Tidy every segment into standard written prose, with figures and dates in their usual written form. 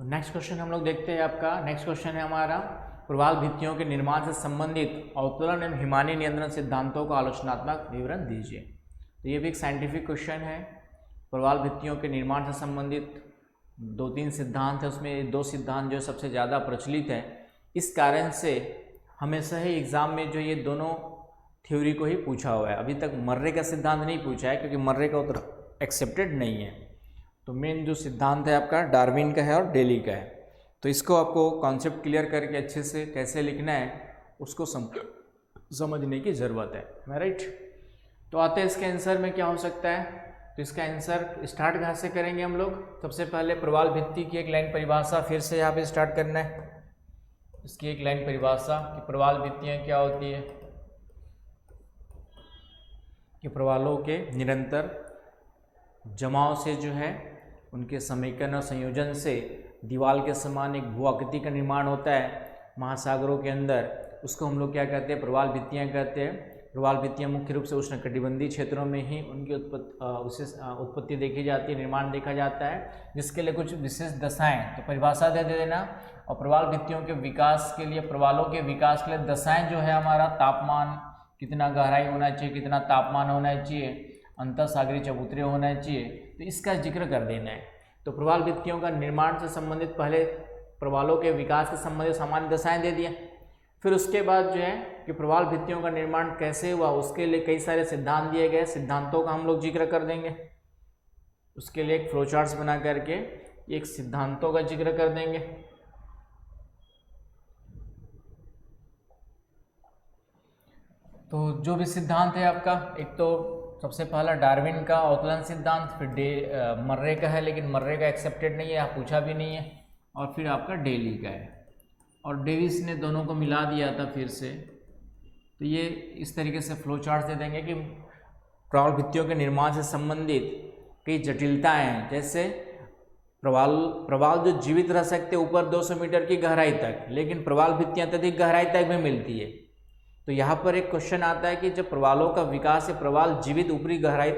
Next question हम लोग देखते हैं। आपका नेक्स्ट क्वेश्चन है हमारा, प्रवाल भित्तियों के निर्माण से संबंधित अवतरण एवं हिमानी नियंत्रण सिद्धांतों का आलोचनात्मक विवरण दीजिए। तो ये भी एक साइंटिफिक क्वेश्चन है। प्रवाल भित्तियों के निर्माण से संबंधित 2-3 सिद्धांत है, उसमें 2 सिद्धांत जो सबसे ज़्यादा प्रचलित है। इस कारण से हमेशा ही एग्ज़ाम में जो ये दोनों थ्योरी को ही पूछा हुआ है। अभी तक मर्रे का सिद्धांत नहीं पूछा है, क्योंकि मर्रे का उत्तर एक्सेप्टेड नहीं है। तो मेन जो सिद्धांत है आपका डार्विन का है और डेली का है। तो इसको आपको कॉन्सेप्ट क्लियर करके अच्छे से कैसे लिखना है उसको समझने की ज़रूरत है, राइट। तो आते हैं इसके आंसर में क्या हो सकता है। तो इसका आंसर स्टार्ट कहाँ से करेंगे हम लोग। सबसे पहले प्रवाल भित्ति की एक लाइन परिभाषा फिर से यहाँ पे स्टार्ट करना है। इसकी एक लाइन परिभाषा कि प्रवाल भित्तियाँ क्या होती है, कि प्रवालों के निरंतर जमाव से जो है उनके समीकरण और संयोजन से दीवार के समान एक भू आकृति का निर्माण होता है महासागरों के अंदर। उसको हम लोग क्या कहते हैं, प्रवाल भित्तियाँ कहते हैं। प्रवाल भित्तियाँ मुख्य रूप से उष्णकटिबंधीय क्षेत्रों में ही उनकी उत्पत्ति देखी जाती है, निर्माण देखा जाता है, जिसके लिए कुछ विशेष दशाएं, तो परिभाषा दे देना। और प्रवाल भित्तियों के विकास के लिए, प्रवालों के विकास के लिए दशाएं जो है हमारा तापमान, कितना गहराई होना चाहिए, कितना तापमान होना चाहिए, अंतःसागरीय चबूतरे होना चाहिए, तो इसका जिक्र कर देना है। तो प्रवाल भित्तियों का निर्माण से संबंधित पहले प्रवालों के विकास से संबंधित सामान्य दशाएं दे दिए। फिर उसके बाद जो है कि प्रवाल भित्तियों का निर्माण कैसे हुआ उसके लिए कई सारे सिद्धांत दिए गए, सिद्धांतों का हम लोग जिक्र कर देंगे। उसके लिए एक फ्लो चार्ट्स बना करके एक सिद्धांतों का जिक्र कर देंगे। तो जो भी सिद्धांत है आपका, एक तो सबसे पहला डार्विन का अवतरण सिद्धांत, फिर मर्रे का है, लेकिन मर्रे का एक्सेप्टेड नहीं है, आप पूछा भी नहीं है, और फिर आपका डेली का है। और डेविस ने दोनों को मिला दिया था फिर से। तो ये इस तरीके से फ्लो चार्ट दे देंगे कि प्रवाल भित्तियों के निर्माण से संबंधित कई जटिलताएं हैं, जैसे प्रवाल जो जीवित रह सकते ऊपर 200 मीटर की गहराई तक, लेकिन प्रवाल भित्तियाँ अत्यधिक गहराई तक भी मिलती है। तो यहाँ पर एक क्वेश्चन आता है कि जब प्रवालों का विकास है, प्रवाल जीवित ऊपरी गहराई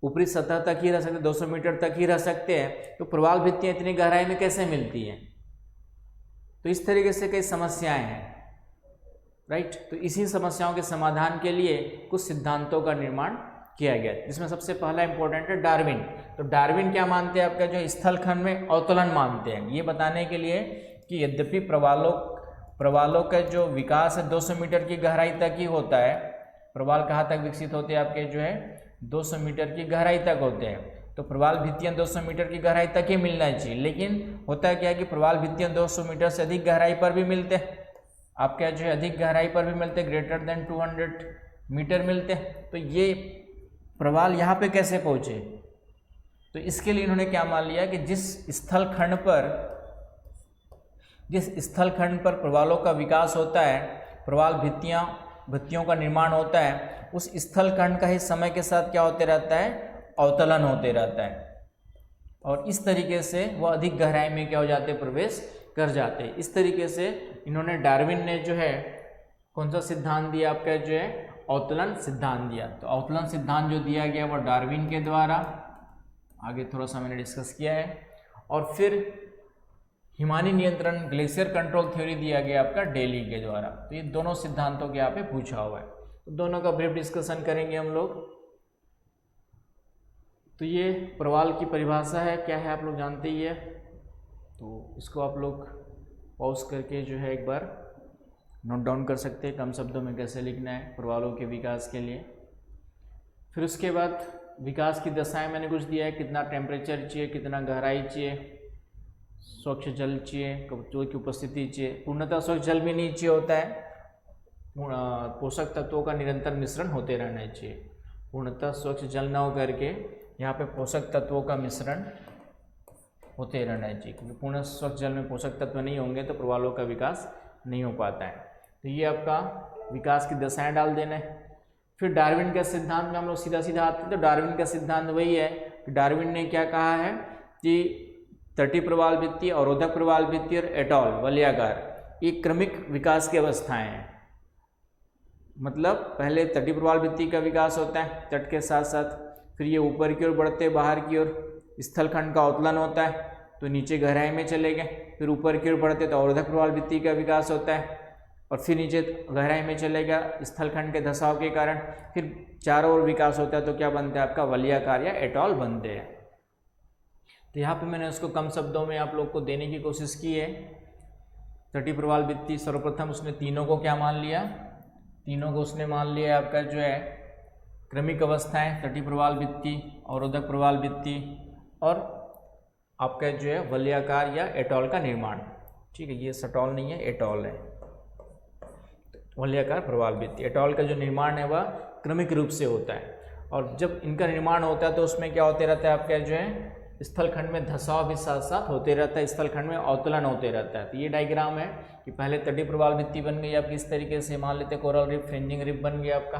ऊपरी सतह तक ही रह सकते, 200 मीटर तक ही रह सकते हैं, तो प्रवाल भित्तियाँ इतनी गहराई में कैसे मिलती हैं। तो इस तरीके से कई समस्याएं हैं, राइट। तो इसी समस्याओं के समाधान के लिए कुछ सिद्धांतों का निर्माण किया गया, जिसमें सबसे पहला इंपॉर्टेंट है डार्विन। तो डार्विन क्या मानते हैं आपका, जो स्थल खंड में अवतरण मानते हैं, ये बताने के लिए कि यद्यपि प्रवालों का जो विकास है 200 मीटर की गहराई तक ही होता है। प्रवाल कहाँ तक विकसित होते हैं आपके, जो है 200 मीटर की गहराई तक होते हैं। तो प्रवाल भित्तियाँ 200 मीटर की गहराई तक ही मिलना चाहिए, लेकिन होता है क्या है कि प्रवाल भित्तियाँ 200 मीटर से अधिक गहराई पर भी मिलते हैं, आपके जो है अधिक गहराई पर भी मिलते हैं, ग्रेटर देन 200 मीटर मिलते हैं। तो ये प्रवाल यहाँ पे कैसे पहुँचे, तो इसके लिए इन्होंने क्या मान लिया कि जिस स्थल खंड पर प्रवालों का विकास होता है, प्रवाल भित्तियों का निर्माण होता है, उस स्थल खंड का ही समय के साथ क्या होते रहता है, अवतलन होते रहता है, और इस तरीके से वह अधिक गहराई में क्या हो जाते, प्रवेश कर जाते हैं। इस तरीके से इन्होंने, डार्विन ने जो है कौन सा सिद्धांत दिया आपका, जो है अवतलन सिद्धांत दिया। तो अवतलन सिद्धांत जो दिया गया वह डार्विन के द्वारा, आगे थोड़ा सा मैंने डिस्कस किया है। और फिर हिमानी नियंत्रण, ग्लेशियर कंट्रोल थ्योरी दिया गया आपका डेली के द्वारा। तो ये दोनों सिद्धांतों के यहाँ पे पूछा हुआ है, तो दोनों का ब्रीफ डिस्कशन करेंगे हम लोग। तो ये प्रवाल की परिभाषा है, क्या है आप लोग जानते ही है। तो इसको आप लोग पॉज करके जो है एक बार नोट डाउन कर सकते हैं, कम शब्दों में कैसे लिखना है प्रवालों के विकास के लिए। फिर उसके बाद विकास की दशाएं मैंने कुछ दिया है, कितना टेम्परेचर चाहिए, कितना गहराई चाहिए, स्वच्छ जल चाहिए, कवचों की उपस्थिति चाहिए, पूर्णतः स्वच्छ जल भी नहीं चाहिए होता है, पोषक तत्वों का निरंतर मिश्रण होते रहना चाहिए। पूर्णतः स्वच्छ जल न हो करके यहाँ पे पोषक तत्वों का मिश्रण होते रहना चाहिए, क्योंकि पूर्ण स्वच्छ जल में पोषक तत्व नहीं होंगे तो प्रवालों का विकास नहीं हो पाता है। तो ये आपका विकास की दशाएं डाल देना है। फिर डार्विन के सिद्धांत में हम लोग सीधा आते हैं। तो डार्विन का सिद्धांत वही है कि डार्विन ने क्या कहा है कि तटीय प्रवाल भित्ति, अवरोधक प्रवाल भित्ति और एटॉल वलयाकार, ये क्रमिक विकास की अवस्थाएं हैं। मतलब पहले तटीय प्रवाल भित्ति का विकास होता है तट के साथ साथ, फिर ये ऊपर की ओर बढ़ते, बाहर की ओर स्थलखंड का अवतलन होता है, तो नीचे गहराई में चले गए, फिर ऊपर की ओर बढ़ते तो अवरोधक प्रवाल भित्ति का विकास होता है, और फिर नीचे गहराई में चलेगा स्थलखंड के धसाव के कारण, फिर चारों ओर विकास होता है तो क्या बनता है आपका वलयाकार या एटॉल बनते हैं। तो यहाँ पे मैंने उसको कम शब्दों में आप लोग को देने की कोशिश की है। तटीय प्रवाल भित्ति सर्वप्रथम उसने तीनों को क्या मान लिया, तीनों को उसने मान लिया आपका जो है क्रमिक अवस्थाएं, तटीय प्रवाल भित्ति, अवरोधक प्रवाल भित्ति और आपका जो है वलयाकार या एटॉल का निर्माण। ठीक है, ये सटॉल नहीं है, एटॉल है, वलयाकार प्रवाल भित्ति। एटॉल का जो निर्माण है वह क्रमिक रूप से होता है, और जब इनका निर्माण होता है तो उसमें क्या होते रहता है आपका जो है स्थलखंड में धसाव भी साथ साथ होते रहता है, स्थलखंड में अवतलन होते रहता है। तो ये डायग्राम है कि पहले तटीय प्रवाल भित्ति बन गई आपकी इस तरीके से, मान लेते कोरल रिफ, फ्रिंजिंग रिफ बन गया आपका।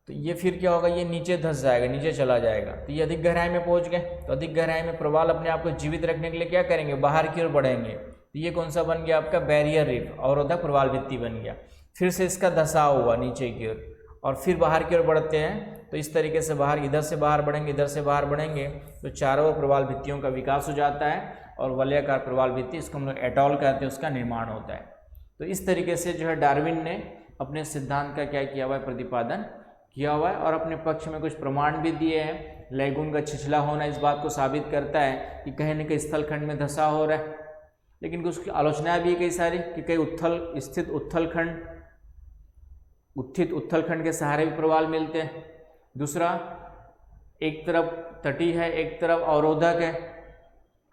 तो ये फिर क्या होगा, ये नीचे धस जाएगा, नीचे चला जाएगा, तो ये अधिक गहराई में पहुंच गए। तो अधिक गहराई में प्रवाल अपने आप को जीवित रखने के लिए क्या करेंगे, बाहर की ओर बढ़ेंगे। तो ये कौन सा बन गया आपका बैरियर रिफ, अवरोधक प्रवाल भित्ति बन गया। फिर से इसका धसाव हुआ नीचे की ओर, और फिर बाहर की ओर बढ़ते हैं तो इस तरीके से बाहर, इधर से बाहर बढ़ेंगे, इधर से बाहर बढ़ेंगे, तो चारों ओर प्रवाल भित्तियों का विकास हो जाता है, और वलयाकार प्रवाल भित्ति, इसको हम लोग एटॉल कहते हैं, उसका निर्माण होता है। तो इस तरीके से जो है डार्विन ने अपने सिद्धांत का क्या किया हुआ है, प्रतिपादन किया हुआ है, और अपने पक्ष में कुछ प्रमाण भी दिए हैं। लैगून का छिछला होना इस बात को साबित करता है कि कहीं न कहीं स्थलखंड में धसा हो रहा है, लेकिन कुछ आलोचनाएं भी कई सारी कि कई उत्थित उत्थलखंड के सहारे भी प्रवाल मिलते हैं। दूसरा, एक तरफ तटीय है, एक तरफ अवरोधक है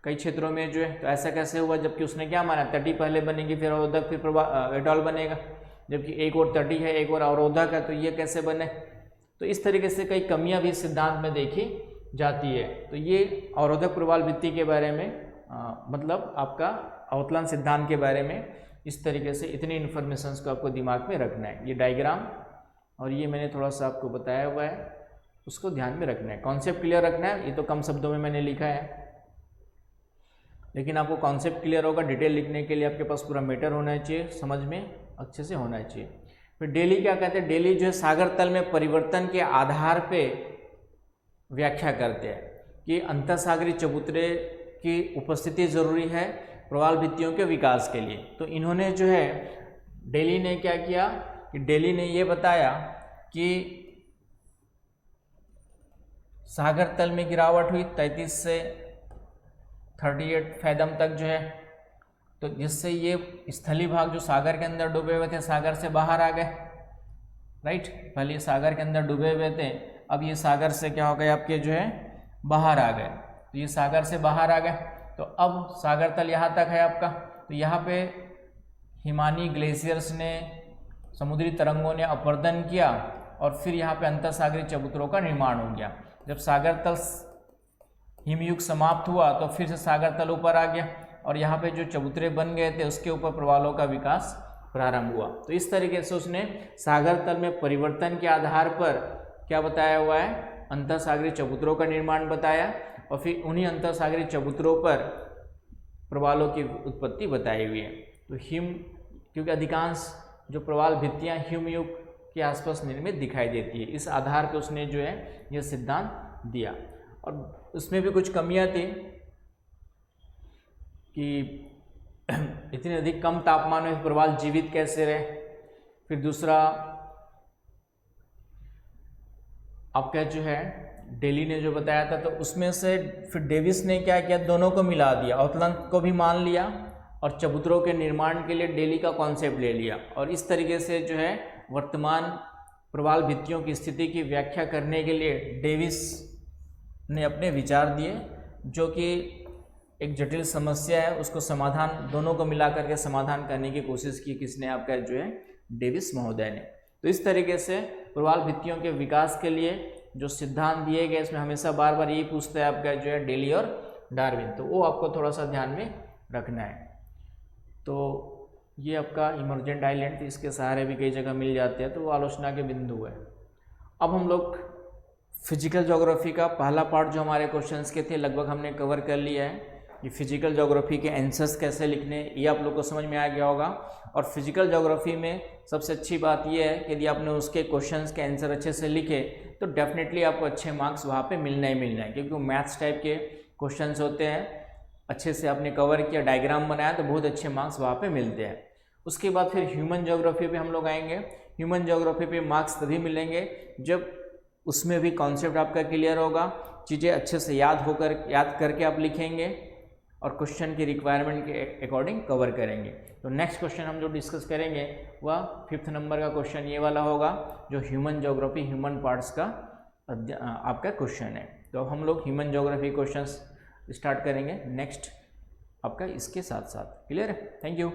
कई क्षेत्रों में जो है, तो ऐसा कैसे हुआ, जबकि उसने क्या माना, तटीय पहले बनेगी फिर अवरोधक फिर एटॉल बनेगा, जबकि एक और तटीय है एक और अवरोधक है, तो ये कैसे बने। तो इस तरीके से कई कमियां भी सिद्धांत में देखी जाती है। तो ये अवरोधक प्रवाल भित्ति के बारे में मतलब आपका अवतलन सिद्धांत के बारे में इस तरीके से इतनी इन्फॉर्मेशंस को आपको दिमाग में रखना है। ये डायग्राम और ये मैंने थोड़ा सा आपको बताया हुआ है, उसको ध्यान में रखना है, कॉन्सेप्ट क्लियर रखना है। ये तो कम शब्दों में मैंने लिखा है, लेकिन आपको कॉन्सेप्ट क्लियर होगा। डिटेल लिखने के लिए आपके पास पूरा मैटर होना चाहिए, समझ में अच्छे से होना चाहिए। फिर डेली क्या कहते हैं, डेली जो है सागर तल में परिवर्तन के आधार पे व्याख्या करते हैं कि अंतःसागरीय चबूतरे की उपस्थिति जरूरी है प्रवाल भित्तियों के विकास के लिए। तो इन्होंने जो है डेली ने क्या किया कि डेली ने ये बताया कि सागर तल में गिरावट हुई 33 से 38 फैदम तक जो है, तो जिससे ये स्थलीय भाग जो सागर के अंदर डूबे हुए थे सागर से बाहर आ गए, राइट। पहले ये सागर के अंदर डूबे हुए थे, अब ये सागर से क्या हो गए आपके जो है बाहर आ गए। तो ये सागर से बाहर आ गए, तो अब सागर तल यहाँ तक है आपका। तो यहाँ पे हिमानी ग्लेशियर्स ने, समुद्री तरंगों ने अपरदन किया, और फिर यहाँ पे अंतःसागरीय चबूतरों का निर्माण हो गया। जब सागर तल हिमयुग समाप्त हुआ तो फिर से सागर तल ऊपर आ गया, और यहाँ पे जो चबूतरे बन गए थे उसके ऊपर प्रवालों का विकास प्रारंभ हुआ। तो इस तरीके से उसने सागर तल में परिवर्तन के आधार पर क्या बताया हुआ है, अंतःसागरीय चबूतरों का निर्माण बताया, और फिर उन्हीं अंतःसागरीय चबूतरों पर प्रवालों की उत्पत्ति बताई हुई है। तो क्योंकि अधिकांश जो प्रवाल भित्तियाँ हिमयुग के आसपास निर्मित दिखाई देती है, इस आधार पर उसने जो है यह सिद्धांत दिया। और उसमें भी कुछ कमियां थी कि इतने अधिक कम तापमान में प्रवाल जीवित कैसे रहे। फिर दूसरा आपका जो है डेली ने जो बताया था, तो उसमें से फिर डेविस ने क्या किया, दोनों को मिला दिया, अवतलन को भी मान लिया और चबूतरों के निर्माण के लिए डेली का कॉन्सेप्ट ले लिया। और इस तरीके से जो है वर्तमान प्रवाल भित्तियों की स्थिति की व्याख्या करने के लिए डेविस ने अपने विचार दिए, जो कि एक जटिल समस्या है, उसको समाधान दोनों को मिला करके समाधान करने की कोशिश की किसने, आपका जो है डेविस महोदय ने। तो इस तरीके से प्रवाल भित्तियों के विकास के लिए जो सिद्धांत दिए गए, इसमें हमेशा बार बार यही पूछता है आपका जो है डेली और डार्विन, तो वो आपको थोड़ा सा ध्यान में रखना है। तो ये आपका इमर्जेंट आइलैंड, इसके सहारे भी कई जगह मिल जाते हैं, तो वो आलोचना के बिंदु है। अब हम लोग फिजिकल ज्योग्राफी का पहला पार्ट जो हमारे क्वेश्चंस के थे लगभग हमने कवर कर लिया है। ये फिजिकल ज्योग्राफी के आंसर्स कैसे लिखने, ये आप लोग को समझ में आ गया होगा। और फिजिकल ज्योग्राफी में सबसे अच्छी बात ये है कि यदि आपने उसके क्वेश्चंस के आंसर अच्छे से लिखे तो डेफिनेटली आपको अच्छे मार्क्स वहाँ पे मिलना ही मिलना है, क्योंकि वो मैथ्स टाइप के क्वेश्चंस होते हैं। अच्छे से आपने कवर किया, डायग्राम बनाया, तो बहुत अच्छे मार्क्स वहाँ पे मिलते हैं। उसके बाद फिर ह्यूमन ज्योग्राफी पे हम लोग आएंगे। ह्यूमन ज्योग्राफी पे मार्क्स तभी मिलेंगे जब उसमें भी कॉन्सेप्ट आपका क्लियर होगा, चीज़ें अच्छे से याद करके आप लिखेंगे और क्वेश्चन की रिक्वायरमेंट के अकॉर्डिंग कवर करेंगे। तो नेक्स्ट क्वेश्चन हम जो डिस्कस करेंगे वह 5th नंबर का क्वेश्चन ये वाला होगा, जो ह्यूमन ज्योग्राफी ह्यूमन पार्ट्स का आपका क्वेश्चन है। तो हम लोग ह्यूमन ज्योग्राफी क्वेश्चंस स्टार्ट करेंगे नेक्स्ट आपका इसके साथ साथ। क्लियर है? Thank you.